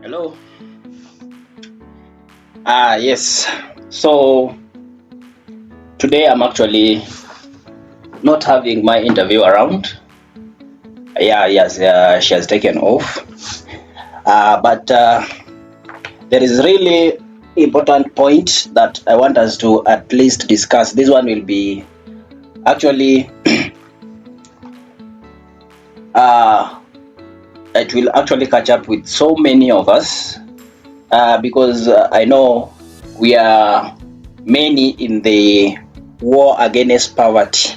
Hello. Yes. So today I'm actually not having my interview around. Yeah, yes, she has taken off. But there is really important point that I want us to at least discuss. This one will be actually uh, it will actually catch up with so many of us because I know we are many in the war against poverty.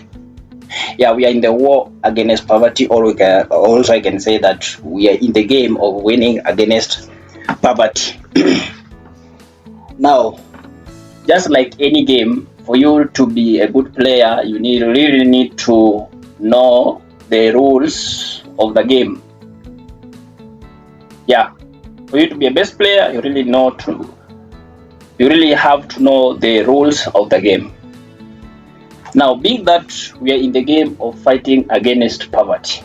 Yeah, we are in the war against poverty, or we can, also I can say that we are in the game of winning against poverty. Now, just like any game, for you to be a good player, you really need to know the rules of the game. Yeah, for you to be a best player, you really have to know the rules of the game. Now, being that we are in the game of fighting against poverty,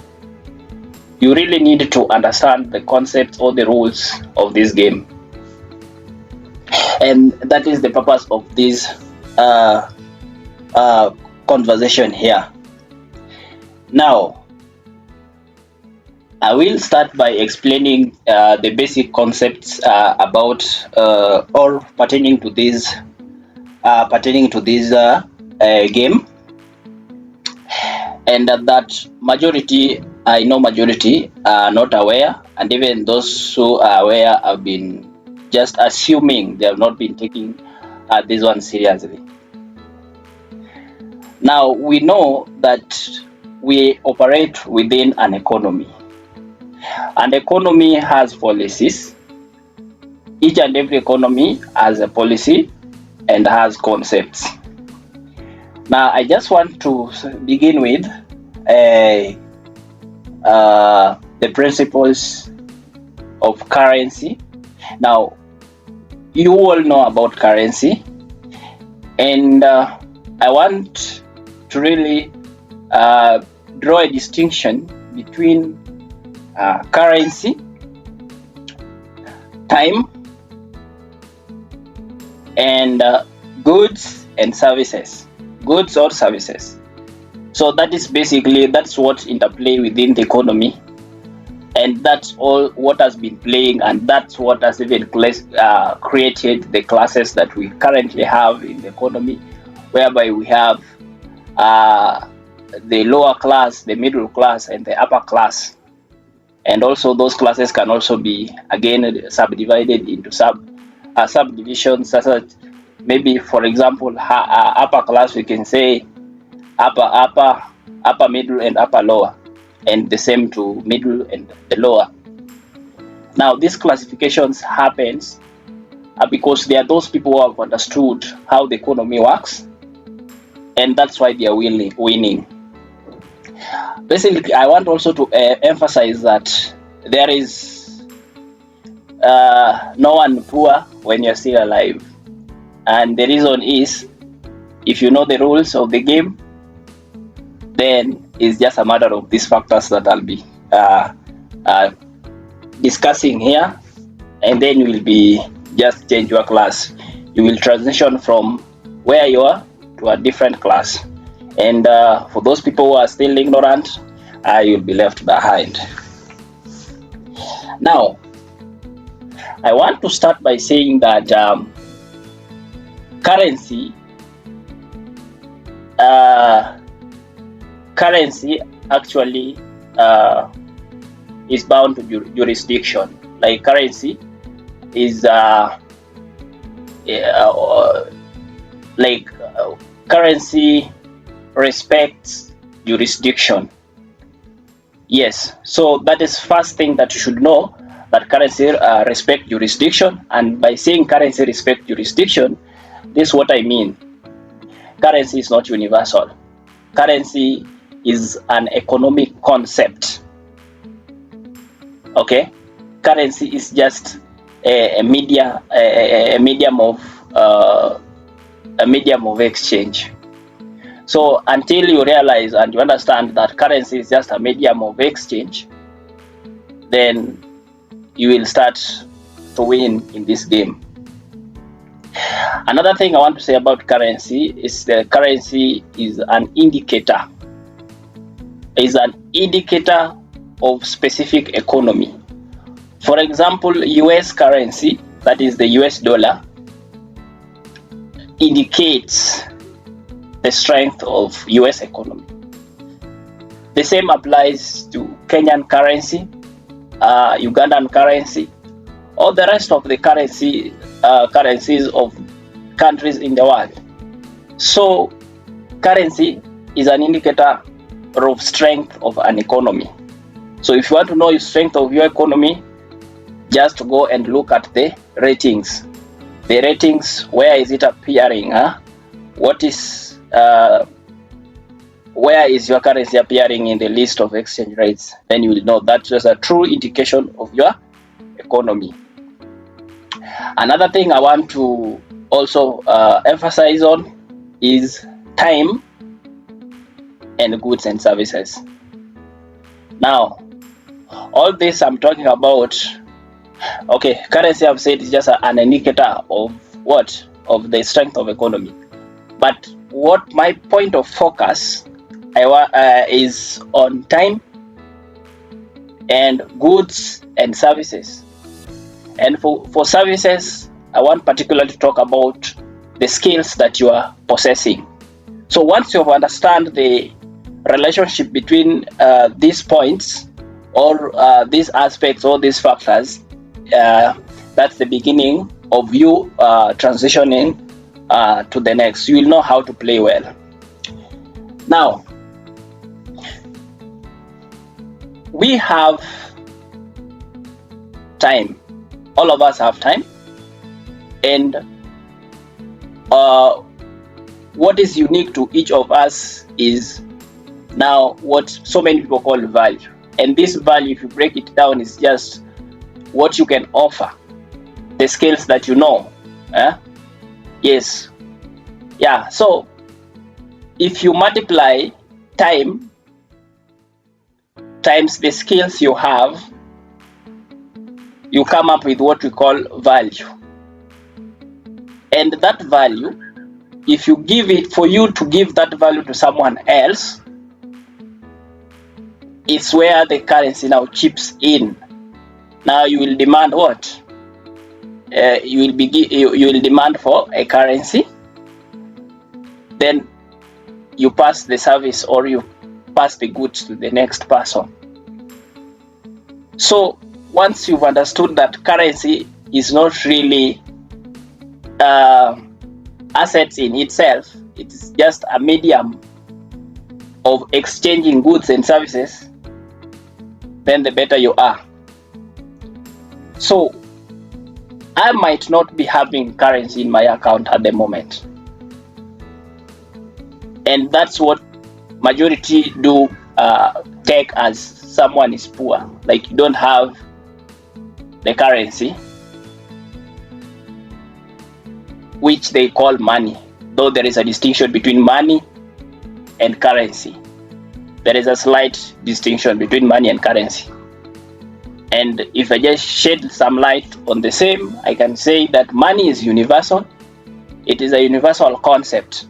you really need to understand the concepts or the rules of this game. And that is the purpose of this uh, conversation here. Now, I will start by explaining the basic concepts about or pertaining to this game, and that majority, I know majority are not aware, and even those who are aware have been just assuming, they have not been taking this one seriously. Now, we know that we operate within an economy. An economy has policies. Each and every economy has a policy and has concepts. Now, I just want to begin with the principles of currency. Now, you all know about currency, and I want to really draw a distinction between currency, time, and goods and services. Goods or services. So that's what interplay within the economy, and that's all what has been playing, and that's what has even created the classes that we currently have in the economy, whereby we have the lower class, the middle class, and the upper class. And also those classes can also be again subdivided into subdivisions, such as maybe, for example, upper class, we can say upper middle and upper lower, and the same to middle and the lower. Now, these classifications happens because there are those people who have understood how the economy works, and that's why they are winning. Basically, I want also to emphasize that there is no one poor when you're still alive, and the reason is, if you know the rules of the game, then it's just a matter of these factors that I'll be discussing here, and then you will be just change your class. You will transition from where you are to a different class, and for those people who are still ignorant, you'll be left behind. Now, I want to start by saying that currency actually is bound to jurisdiction. Like, currency is currency respects jurisdiction. Yes, so that is first thing that you should know, that currency respect jurisdiction. And by saying currency respect jurisdiction, this is what I mean. Currency is not universal. Currency is an economic concept. Okay, currency is just a medium of exchange. So until you realize and you understand that currency is just a medium of exchange, then you will start to win in this game. Another thing I want to say about currency is the currency is an indicator. Is an indicator of specific economy. For example, US currency, that is the US dollar, indicates the strength of US economy. The same applies to Kenyan currency, Ugandan currency, or the rest of the currencies of countries in the world. So currency is an indicator of strength of an economy. So if you want to know the strength of your economy, just go and look at the ratings. The ratings, where is it appearing? Where is your currency appearing in the list of exchange rates? Then you will know that's just a true indication of your economy. Another thing I want to also emphasize on is time and goods and services. Now, all this I'm talking about, okay, currency I've said is just an indicator of what? Of the strength of economy. But what my point of focus is on time and goods and services. And for services, I want particularly to talk about the skills that you are possessing. So once you understand the relationship between these points or these aspects or these factors, that's the beginning of you transitioning to the next. You will know how to play well. Now, we have time. All of us have time. And what is unique to each of us is now what so many people call value. And this value, if you break it down, is just what you can offer, the skills that you know. Yes. Yeah. So if you multiply time times the skills you have, you come up with what we call value. And that value, if you give it, for you to give that value to someone else, it's where the currency now chips in. Now you will demand what? You will demand for a currency. Then you pass the service or you pass the goods to the next person. So once you've understood that currency is not really assets in itself, it's just a medium of exchanging goods and services, then the better you are. So I might not be having currency in my account at the moment, and that's what majority do take as someone is poor, like you don't have the currency, which they call money, though there is a distinction between money and currency. There is a slight distinction between money and currency. And if I just shed some light on the same, I can say that money is universal. It is a universal concept.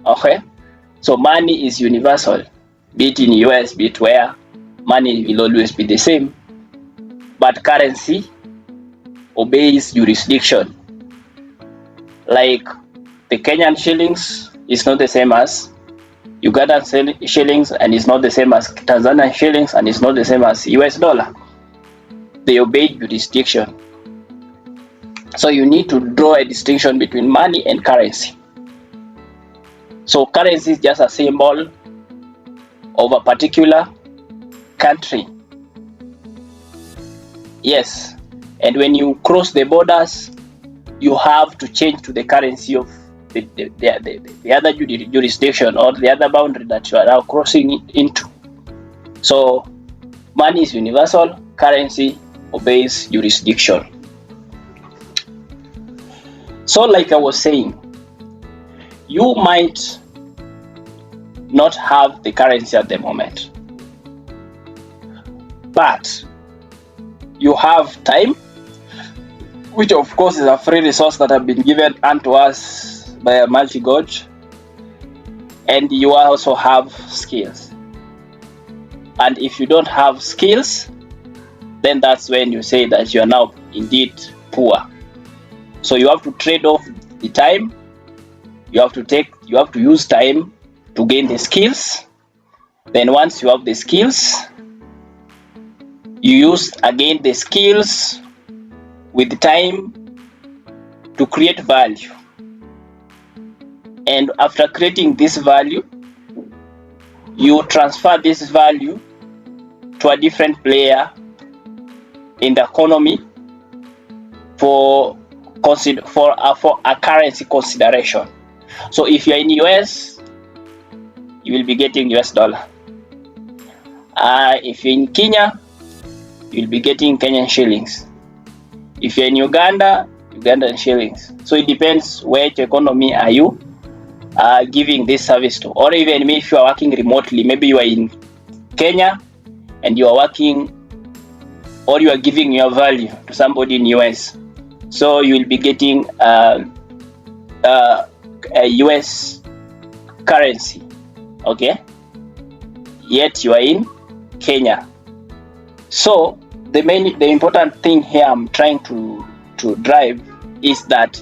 Okay? So money is universal, be it in US, be it where, money will always be the same. But currency obeys jurisdiction. Like the Kenyan shillings is not the same as Ugandan shillings, and it's not the same as Tanzanian shillings, and it's not the same as US dollar. They obey jurisdiction. So you need to draw a distinction between money and currency. So currency is just a symbol of a particular country. Yes, and when you cross the borders, you have to change to the currency of the other jurisdiction or the other boundary that you are now crossing into. So money is universal, currency obeys jurisdiction. So like I was saying, you might not have the currency at the moment, but you have time which of course is a free resource that have been given unto us by a mighty God. And you also have skills. And if you don't have skills, then that's when you say that you are now indeed poor. So you have to trade off the time. You have to use time to gain the skills. Then once you have the skills, you use again the skills with time to create value. And after creating this value, you transfer this value to a different player in the economy for a currency consideration. So if you're in US, you will be getting US dollar. If you're in Kenya, you'll be getting Kenyan shillings. If you're in Uganda, Ugandan shillings. So it depends which economy are you giving this service to. Or even if you are working remotely, maybe you are in Kenya and you are working, or you are giving your value to somebody in US. So you will be getting a US currency, okay? Yet you are in Kenya. So the important thing here I'm trying to drive is that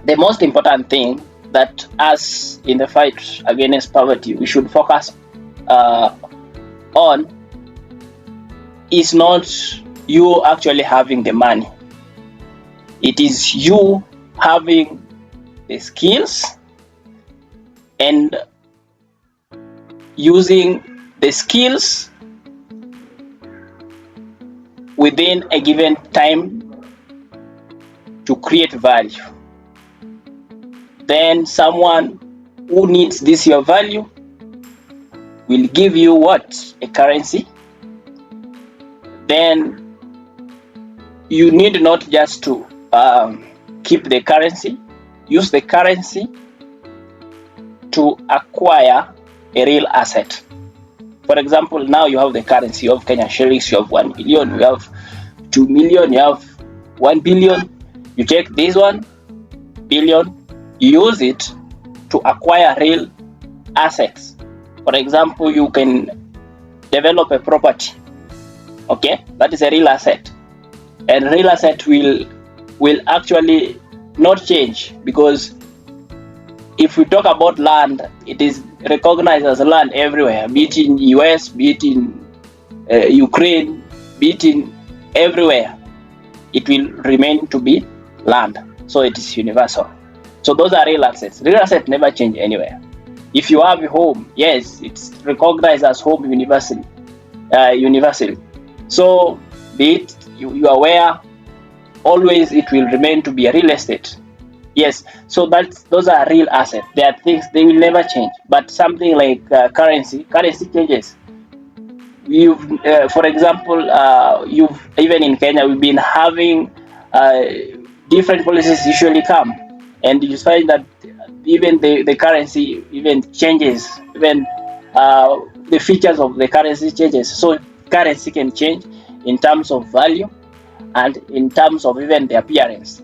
the most important thing that us in the fight against poverty we should focus on is not you actually having the money. It is you having the skills and using the skills within a given time to create value. Then someone who needs this your value will give you what? A currency. Then you need not just to keep the currency, use the currency to acquire a real asset. For example, now you have the currency of Kenyan shillings, you have 1 million, you have 2 million, you have 1 billion. You take this 1 billion, you use it to acquire real assets. For example, you can develop a property, okay? That is a real asset. And real asset will actually not change, because if we talk about land, it is recognized as land everywhere, be it in US, be it in Ukraine, be it in everywhere. It will remain to be land. So it is universal. So those are real assets. Real assets never change anywhere. If you have a home, yes, it's recognized as home universally. So be it you are aware, always it will remain to be a real estate. Yes, so those are real assets. They are things, they will never change. But something like currency changes. For example, even in Kenya, we've been having different policies usually come, and you find that even the currency even changes, even the features of the currency changes. So currency can change in terms of value and in terms of even the appearance.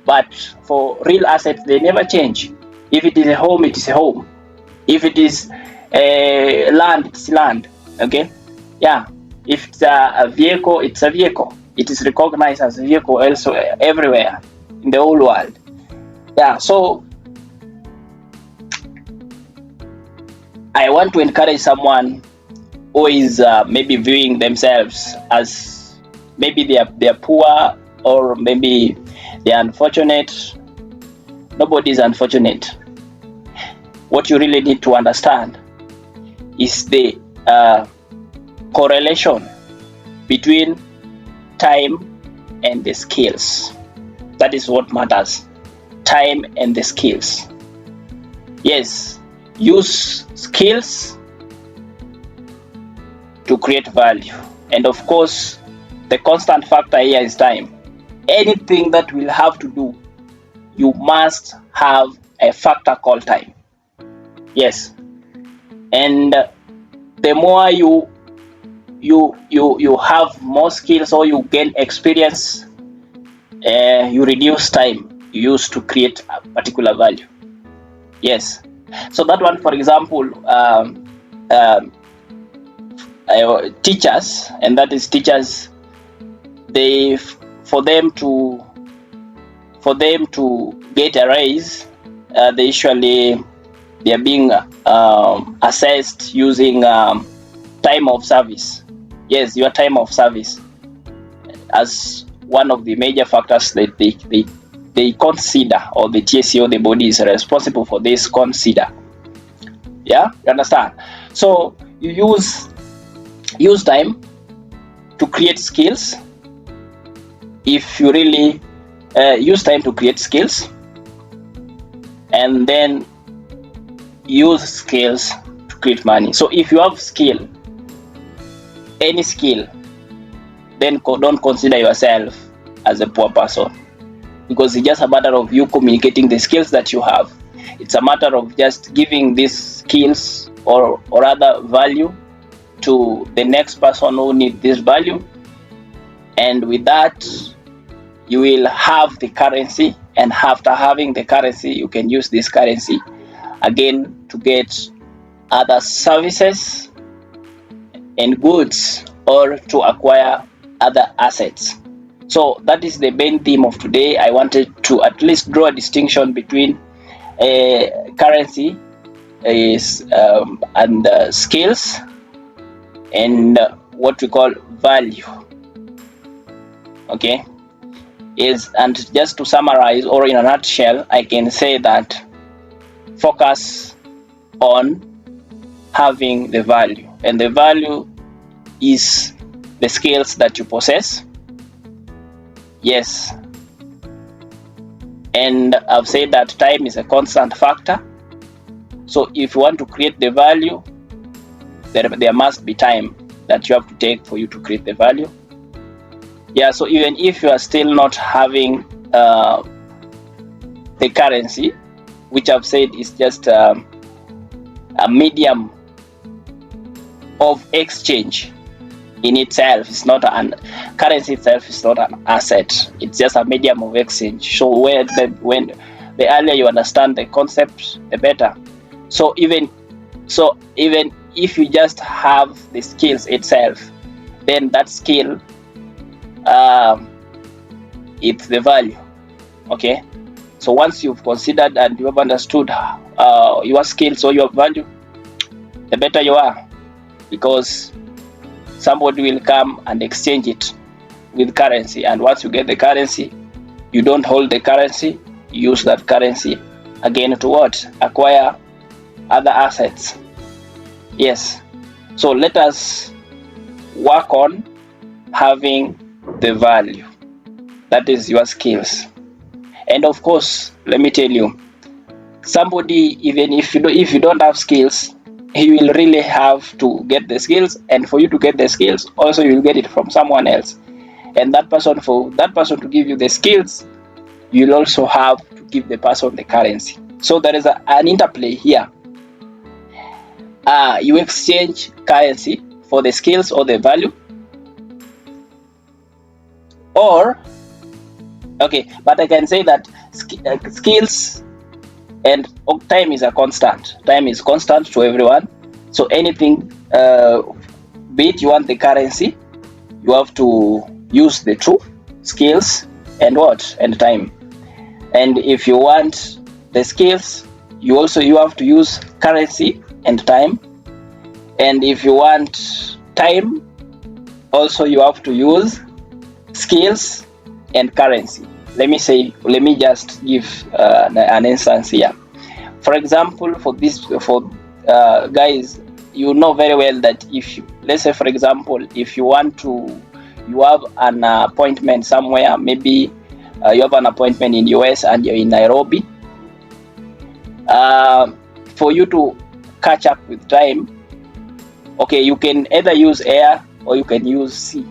But for real assets, they never change. If it is a home, it is a home. If it is land, it's land. Okay? Yeah. If it's a vehicle, it's a vehicle. It is recognized as a vehicle elsewhere, everywhere in the whole world. Yeah. So I want to encourage someone who is maybe viewing themselves as maybe they are poor, or maybe they are unfortunate. Nobody is unfortunate. What you really need to understand is the correlation between time and the skills. That is what matters. Time and the skills. Yes, use skills to create value. And of course, the constant factor here is time. Anything that will have to do, you must have a factor called time. Yes. And the more you have more skills, or you gain experience, you reduce time you use to create a particular value. Yes. So that one, for example, teachers, and that is teachers, they for them to get a raise, they are being assessed using time of service. Yes, your time of service as one of the major factors that they consider, or the TSC, the body is responsible for this, consider. Yeah, you understand? So you use time to create skills. If you really use time to create skills, and then use skills to create money. So if you have skill, any skill, then don't consider yourself as a poor person, because it's just a matter of you communicating the skills that you have. It's a matter of just giving these skills or other value to the next person who needs this value, and with that you will have the currency, and after having the currency you can use this currency again to get other services and goods, or to acquire other assets. So that is the main theme of today. I wanted to at least draw a distinction between currency and skills, and what we call value. Okay, and just to summarize, or in a nutshell, I can say that focus on having the value, and the value is the skills that you possess. Yes, and I've said that time is a constant factor. So if you want to create the value, there must be time that you have to take for you to create the value. Yeah, so even if you are still not having the currency, which I've said is just a medium of exchange in itself, it's not an currency itself, is not an asset, it's just a medium of exchange. So when the earlier you understand the concept, the better. So even if you just have the skills itself, then that skill, it's the value. Okay, so once you've considered and you have understood your skills or your value, the better you are, because somebody will come and exchange it with currency, and once you get the currency, you don't hold the currency, you use that currency again to what? Acquire other assets. Yes, so let us work on having the value, that is your skills. And of course, let me tell you, somebody, even if you don't have skills, you will really have to get the skills, and for you to get the skills, also you will get it from someone else, and for that person to give you the skills, you'll also have to give the person the currency. So there is an interplay here. You exchange currency for the skills or the value, or okay, but I can say that skills and time is a constant. Time is constant to everyone. So anything, be it you want the currency, you have to use the two, skills and time. And if you want the skills, you have to use currency and time. And if you want time, also you have to use skills and currency. Let me just give an instance here. For example, for guys, you know very well that let's say for example, if you have an appointment somewhere, maybe you have an appointment in US and you're in Nairobi, for you to catch up with time, okay, you can either use air or you can use sea.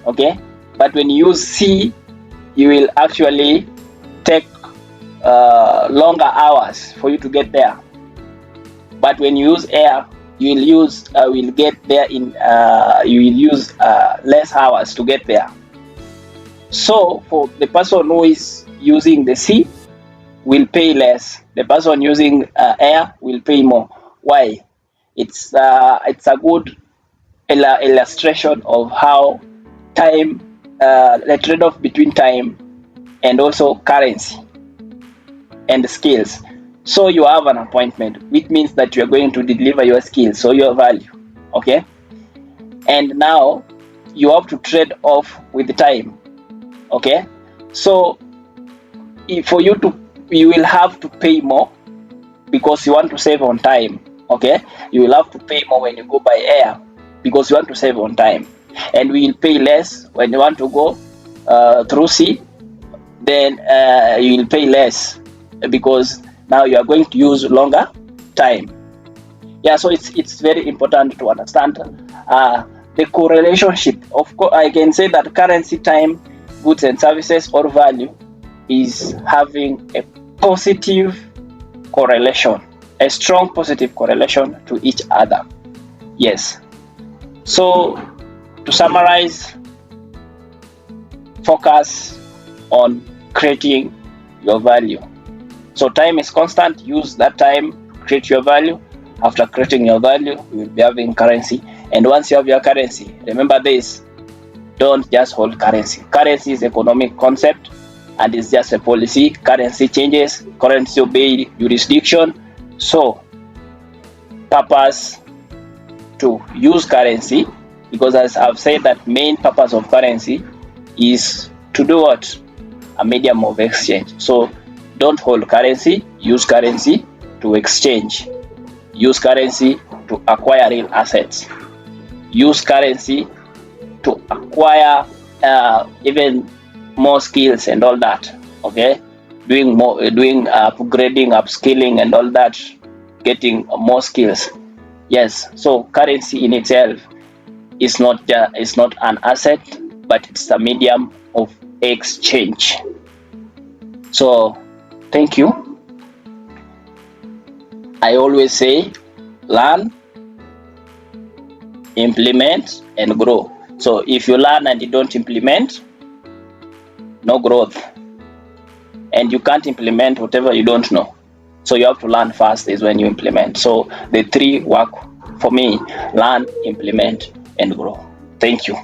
Okay, but when you use sea, you will actually take longer hours for you to get there. But when you use air, you will get there you will use less hours to get there. So for the person who is using the sea will pay less. The person using air will pay more. Why? It's a good illustration of how time, the trade-off between time and also currency and skills. So you have an appointment, which means that you are going to deliver your skills, so your value. Okay, and now you have to trade off with the time. Okay, so for you to, you will have to pay more because you want to save on time. Okay, you will have to pay more when you go by air because you want to save on time, and we will pay less when you want to go through sea. Then you will pay less because now you are going to use longer time. Yeah, so it's very important to understand the correlationship. Of course, I can say that currency, time, goods and services or value is having a positive correlation, a strong positive correlation to each other. Yes. So to summarize, focus on creating your value. So time is constant. Use that time, create your value. After creating your value, you will be having currency. And once you have your currency, remember this: don't just hold currency. Currency is economic concept and it's just a policy. Currency changes, currency obey jurisdiction. So purpose to use currency, because as I've said, that main purpose of currency is to do what? A medium of exchange. So don't hold currency, use currency to exchange. Use currency to acquire real assets. Use currency to acquire even more skills and all that. Okay, doing upgrading, upskilling and all that, getting more skills. Yes, so currency in itself is not an asset, but it's a medium of exchange. So thank you. I always say learn, implement and grow. So if you learn and you don't implement, no growth, and you can't implement whatever you don't know. So you have to learn first is when you implement. So the three work for me: learn, implement and grow. Thank you.